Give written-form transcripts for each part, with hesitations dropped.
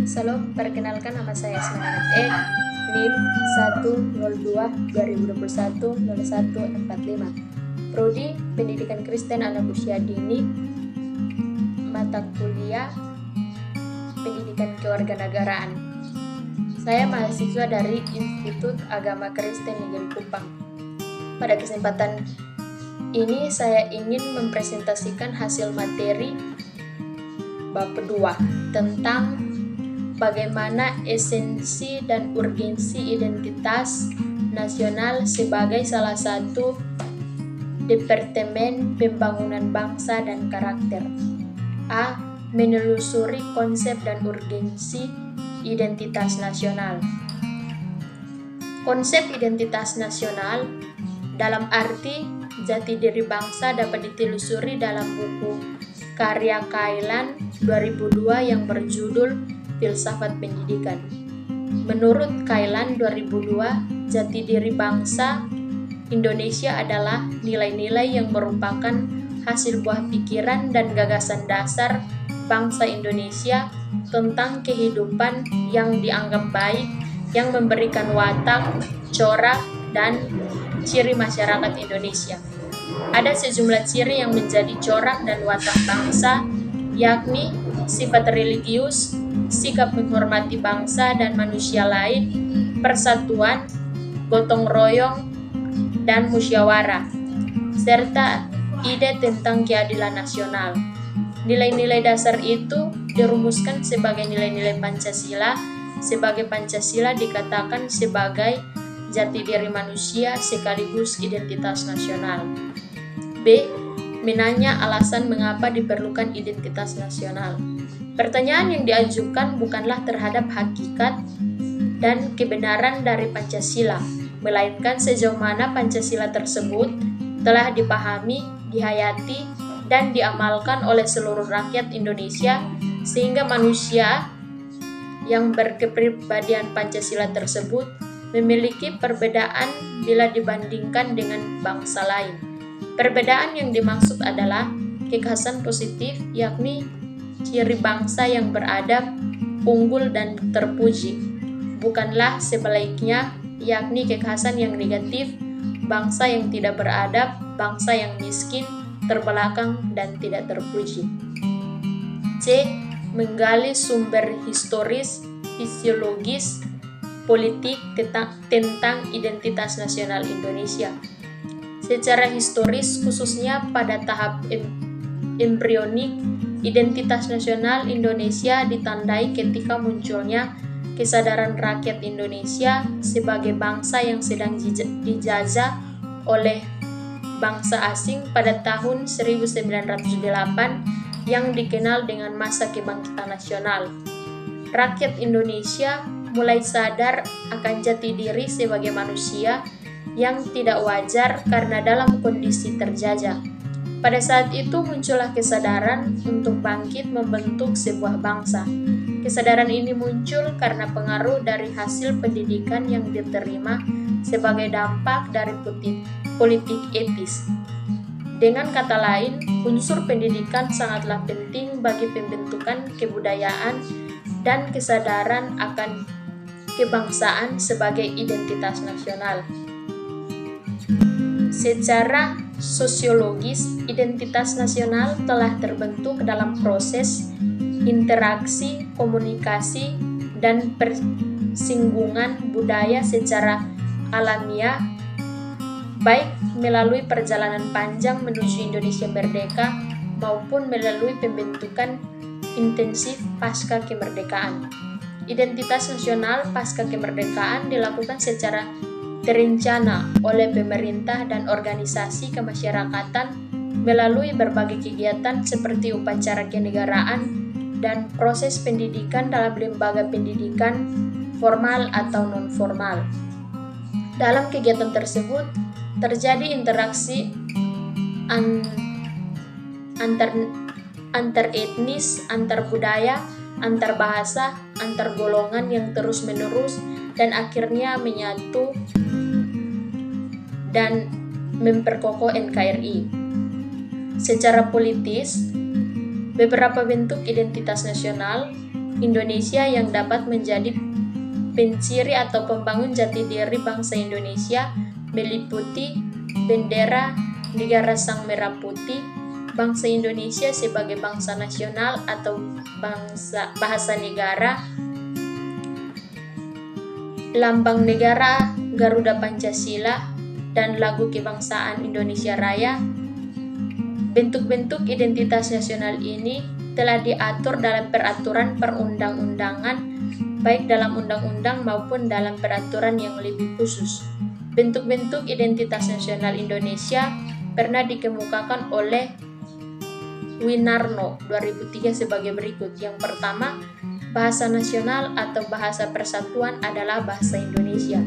Salam, perkenalkan nama saya Semangat NIM 102-2021-0145. Prodi Pendidikan Kristen Anak Usia Dini, mata kuliah Pendidikan Kewarganegaraan. Saya mahasiswa dari Institut Agama Kristen Negeri Kupang. Pada kesempatan ini saya ingin mempresentasikan hasil materi bab 2 tentang bagaimana esensi dan urgensi identitas nasional sebagai salah satu Departemen Pembangunan Bangsa dan Karakter. A. Menelusuri konsep dan urgensi identitas nasional. Konsep identitas nasional dalam arti jati diri bangsa dapat ditelusuri dalam buku karya Kailan 2002 yang berjudul Filsafat Pendidikan. Menurut Kailan 2002, jati diri bangsa Indonesia adalah nilai-nilai yang merupakan hasil buah pikiran dan gagasan dasar bangsa Indonesia tentang kehidupan yang dianggap baik, yang memberikan watak, corak, dan ciri masyarakat Indonesia. Ada sejumlah ciri yang menjadi corak dan watak bangsa, yakni sifat religius, sikap menghormati bangsa dan manusia lain, persatuan, gotong royong, dan musyawarah, serta ide tentang keadilan nasional. Nilai-nilai dasar itu dirumuskan sebagai nilai-nilai Pancasila. Sebagai Pancasila dikatakan sebagai jati diri manusia sekaligus identitas nasional. B. Menanya alasan mengapa diperlukan identitas nasional. Pertanyaan yang diajukan bukanlah terhadap hakikat dan kebenaran dari Pancasila, melainkan sejauh mana Pancasila tersebut telah dipahami, dihayati, dan diamalkan oleh seluruh rakyat Indonesia, sehingga manusia yang berkepribadian Pancasila tersebut memiliki perbedaan bila dibandingkan dengan bangsa lain. Perbedaan yang dimaksud adalah kekhasan positif, yakni ciri bangsa yang beradab, unggul, dan terpuji. Bukanlah sebaliknya, yakni kekhasan yang negatif, bangsa yang tidak beradab, bangsa yang miskin, terbelakang, dan tidak terpuji. C. Menggali sumber historis, fisiologis, politik tentang identitas nasional Indonesia. Secara historis, khususnya pada tahap embrionik, identitas nasional Indonesia ditandai ketika munculnya kesadaran rakyat Indonesia sebagai bangsa yang sedang dijajah oleh bangsa asing pada tahun 1908 yang dikenal dengan masa kebangkitan nasional. Rakyat Indonesia mulai sadar akan jati diri sebagai manusia yang tidak wajar karena dalam kondisi terjajah. Pada saat itu muncullah kesadaran untuk bangkit membentuk sebuah bangsa. Kesadaran ini muncul karena pengaruh dari hasil pendidikan yang diterima sebagai dampak dari politik etis. Dengan kata lain, unsur pendidikan sangatlah penting bagi pembentukan kebudayaan dan kesadaran akan kebangsaan sebagai identitas nasional. Secara sosiologis, identitas nasional telah terbentuk dalam proses interaksi, komunikasi, dan persinggungan budaya secara alamiah, baik melalui perjalanan panjang menuju Indonesia merdeka maupun melalui pembentukan intensif pasca kemerdekaan. Identitas nasional pasca kemerdekaan dilakukan secara terencana oleh pemerintah dan organisasi kemasyarakatan melalui berbagai kegiatan seperti upacara kenegaraan dan proses pendidikan dalam lembaga pendidikan formal atau non-formal. Dalam kegiatan tersebut terjadi interaksi antar etnis, antar budaya, antar bahasa, antar golongan yang terus-menerus dan akhirnya menyatu dan memperkokoh NKRI. Secara politis, beberapa bentuk identitas nasional Indonesia yang dapat menjadi penciri atau pembangun jati diri bangsa Indonesia meliputi bendera negara Sang Merah Putih, bangsa Indonesia sebagai bangsa nasional atau bahasa negara, lambang negara Garuda Pancasila, dan lagu kebangsaan Indonesia Raya. Bentuk-bentuk identitas nasional ini telah diatur dalam peraturan perundang-undangan, baik dalam undang-undang maupun dalam peraturan yang lebih khusus. Bentuk-bentuk identitas nasional Indonesia pernah dikemukakan oleh Winarno 2003 sebagai berikut. Yang pertama, bahasa nasional atau bahasa persatuan adalah bahasa Indonesia.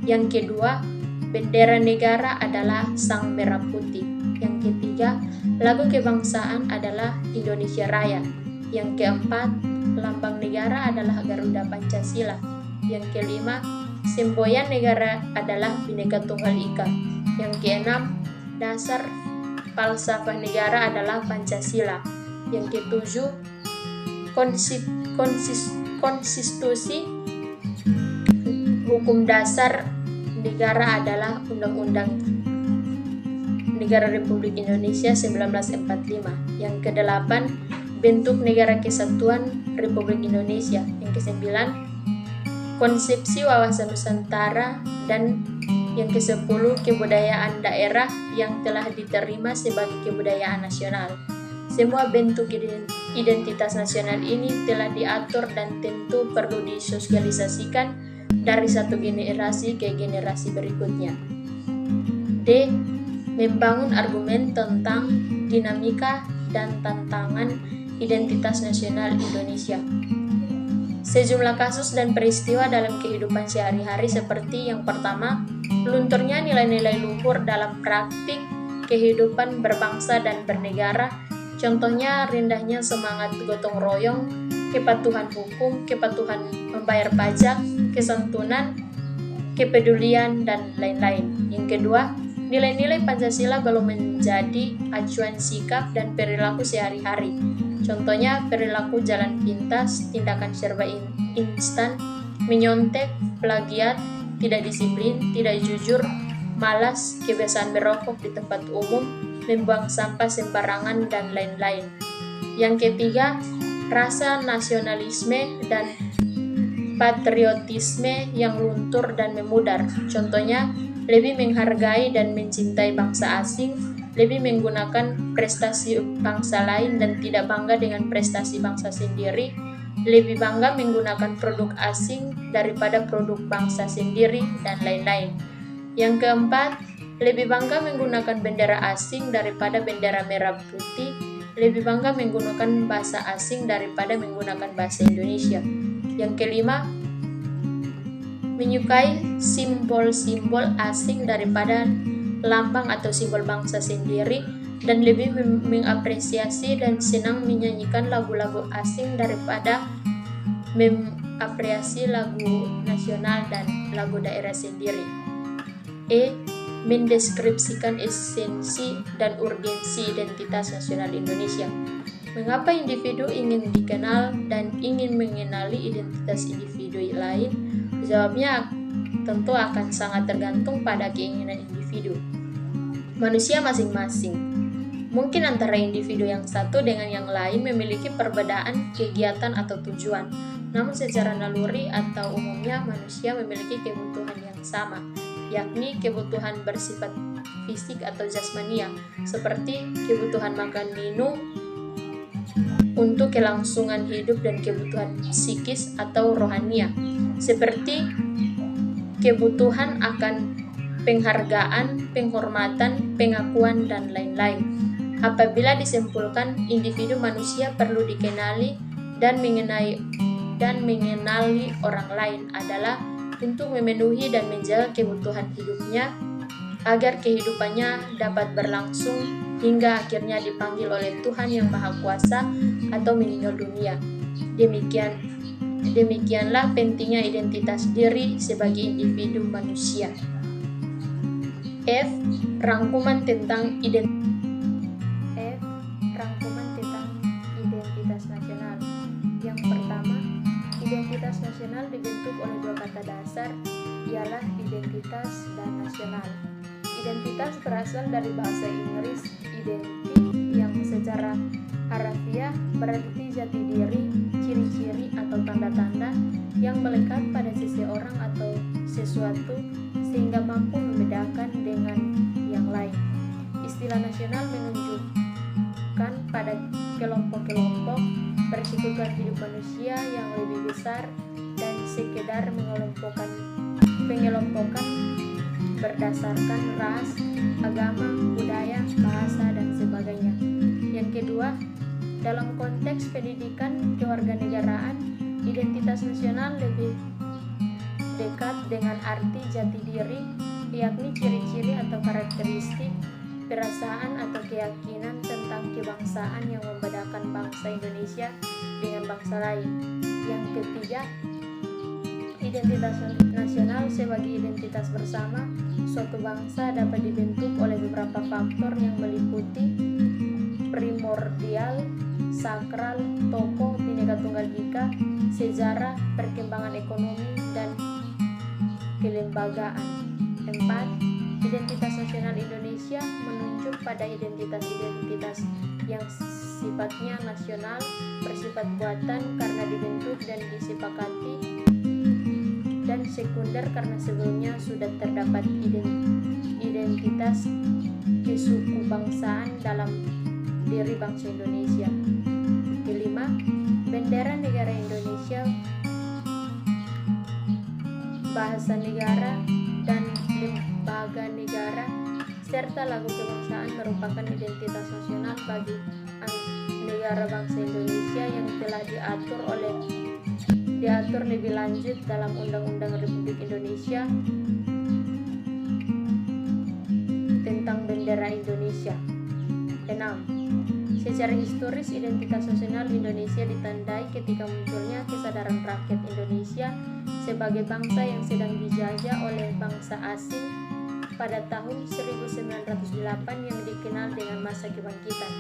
Yang kedua, bendera negara adalah Sang Merah Putih. Yang ketiga, lagu kebangsaan adalah Indonesia Raya. Yang keempat, lambang negara adalah Garuda Pancasila. Yang kelima, semboyan negara adalah Bhinneka Tunggal Ika. Yang keenam, dasar falsafah negara adalah Pancasila. Yang ketujuh, konstitusi hukum dasar negara adalah Undang-Undang Negara Republik Indonesia 1945. Yang kedelapan, bentuk negara kesatuan Republik Indonesia. Yang kesembilan, konsepsi wawasan Nusantara. Dan yang kesepuluh, kebudayaan daerah yang telah diterima sebagai kebudayaan nasional. Semua bentuk identitas nasional ini telah diatur dan tentu perlu disosialisasikan dari satu generasi ke generasi berikutnya. D. Membangun argumen tentang dinamika dan tantangan identitas nasional Indonesia. Sejumlah kasus dan peristiwa dalam kehidupan sehari-hari seperti yang pertama, lunturnya nilai-nilai luhur dalam praktik kehidupan berbangsa dan bernegara. Contohnya rendahnya semangat gotong royong, kepatuhan hukum, kepatuhan membayar pajak, kesantunan, kepedulian, dan lain-lain. Yang kedua, nilai-nilai Pancasila belum menjadi acuan sikap dan perilaku sehari-hari. Contohnya perilaku jalan pintas, tindakan serba instan, menyontek, plagiat, tidak disiplin, tidak jujur, malas, kebiasaan merokok di tempat umum, membuang sampah sembarangan, dan lain-lain. Yang ketiga, rasa nasionalisme dan patriotisme yang luntur dan memudar. Contohnya, lebih menghargai dan mencintai bangsa asing, lebih menggunakan prestasi bangsa lain dan tidak bangga dengan prestasi bangsa sendiri, lebih bangga menggunakan produk asing daripada produk bangsa sendiri, dan lain-lain. Yang keempat, lebih bangga menggunakan bendera asing daripada bendera merah putih, lebih bangga menggunakan bahasa asing daripada menggunakan bahasa Indonesia. Yang kelima, menyukai simbol-simbol asing daripada lambang atau simbol bangsa sendiri, dan lebih mengapresiasi dan senang menyanyikan lagu-lagu asing daripada mengapresiasi lagu nasional dan lagu daerah sendiri. E. Mendeskripsikan esensi dan urgensi identitas nasional Indonesia. Mengapa individu ingin dikenal dan ingin mengenali identitas individu lain? Jawabnya tentu akan sangat tergantung pada keinginan individu. Manusia masing-masing. Mungkin antara individu yang satu dengan yang lain memiliki perbedaan kegiatan atau tujuan, namun secara naluri atau umumnya manusia memiliki kebutuhan yang sama, yakni kebutuhan bersifat fisik atau jasmania, seperti kebutuhan makan minum untuk kelangsungan hidup dan kebutuhan psikis atau rohania, seperti kebutuhan akan penghargaan, penghormatan, pengakuan, dan lain-lain. Apabila disimpulkan, individu manusia perlu dikenali dan mengenali orang lain adalah untuk memenuhi dan menjaga kebutuhan hidupnya agar kehidupannya dapat berlangsung hingga akhirnya dipanggil oleh Tuhan yang Maha Kuasa atau meninggal dunia. Demikianlah pentingnya identitas diri sebagai individu manusia. F. Rangkuman tentang identitas nasional. Yang pertama, Identitas nasional dibentuk oleh dua kata dasar, ialah identitas dan nasional. Identitas berasal dari bahasa Inggris identity yang secara harafiah berarti jati diri, ciri-ciri atau tanda-tanda yang melekat pada seseorang atau sesuatu sehingga mampu membedakan dengan yang lain. Istilah nasional menunjukkan pada kelompok-kelompok persekutuan hidup manusia yang lebih besar dan sekedar pengelompokan berdasarkan ras, agama, budaya, bahasa, dan sebagainya. Yang kedua, dalam konteks pendidikan kewarganegaraan, identitas nasional lebih dekat dengan arti jati diri, yakni ciri-ciri atau karakteristik, perasaan atau keyakinan tentang kebangsaan yang membedakan bangsa Indonesia dengan bangsa lain. Yang ketiga, identitas nasional sebagai identitas bersama suatu bangsa dapat dibentuk oleh beberapa faktor yang meliputi primordial, sakral, tokoh, Bhinneka Tunggal Ika, sejarah, perkembangan ekonomi, dan kelembagaan. 4. Identitas nasional Indonesia menunjuk pada identitas-identitas yang sifatnya nasional, bersifat buatan karena dibentuk dan disepakati, dan sekunder karena sebelumnya sudah terdapat identitas kesukubangsaan dalam diri bangsa Indonesia. Kelima, bendera negara Indonesia, bahasa negara, dan lembaga negara serta lagu kebangsaan merupakan identitas nasional bagi negara bangsa Indonesia yang telah diatur lebih lanjut dalam Undang-Undang Republik Indonesia tentang bendera Indonesia. 6. Secara historis, identitas nasional Indonesia ditandai ketika munculnya kesadaran rakyat Indonesia sebagai bangsa yang sedang dijajah oleh bangsa asing pada tahun 1908 yang dikenal dengan masa kebangkitan.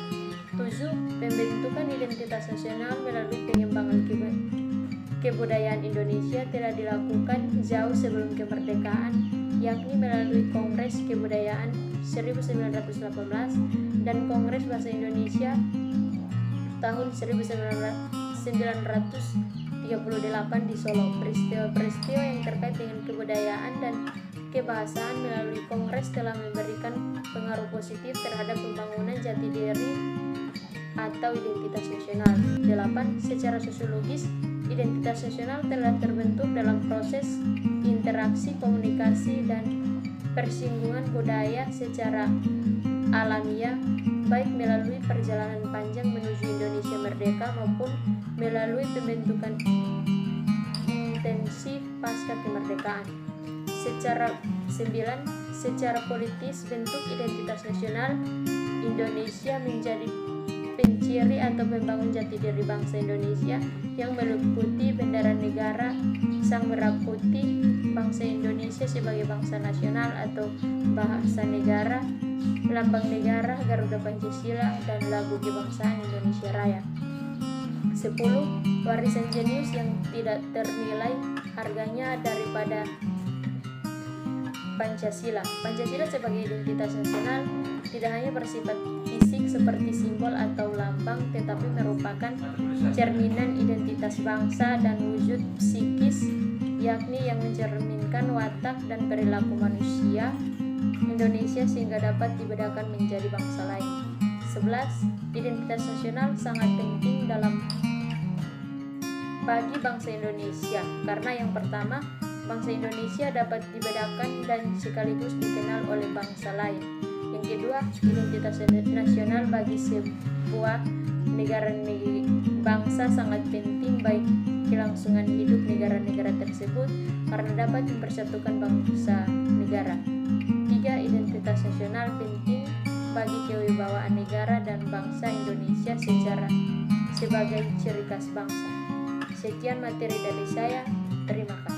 7. Pembentukan identitas nasional melalui pengembangan kebudayaan Indonesia telah dilakukan jauh sebelum kemerdekaan, yakni melalui Kongres Kebudayaan 1918 dan Kongres Bahasa Indonesia tahun 1938 di Solo. Peristiwa-peristiwa yang terkait dengan kebudayaan dan kebahasaan melalui Kongres telah memberikan pengaruh positif terhadap pembangunan jati diri atau identitas nasional. 8. Secara sosiologis, identitas nasional telah terbentuk dalam proses interaksi, komunikasi, dan persinggungan budaya secara alamiah, baik melalui perjalanan panjang menuju Indonesia merdeka maupun melalui pembentukan intensif pasca kemerdekaan. Secara politis, bentuk identitas nasional Indonesia menjadi penciri atau pembangun jati diri bangsa Indonesia yang meliputi bendera negara, sang merah putih, bangsa Indonesia sebagai bangsa nasional atau bahasa negara, lambang negara, Garuda Pancasila, dan lagu kebangsaan Indonesia Raya. 10. Warisan jenius yang tidak ternilai harganya daripada Pancasila. Pancasila sebagai identitas nasional tidak hanya bersifat fisik seperti simbol atau lambang, tetapi merupakan cerminan identitas bangsa dan wujud psikis, yakni yang mencerminkan watak dan perilaku manusia Indonesia sehingga dapat dibedakan menjadi bangsa lain. 11. Identitas nasional sangat penting bagi bangsa Indonesia karena yang pertama, bangsa Indonesia dapat dibedakan dan sekaligus dikenal oleh bangsa lain. Yang kedua, identitas nasional bagi sebuah negara bangsa sangat penting bagi kelangsungan hidup negara-negara tersebut karena dapat mempersatukan bangsa negara. 3. Identitas nasional penting bagi kewibawaan negara dan bangsa Indonesia sebagai ciri khas bangsa. Sekian materi dari saya. Terima kasih.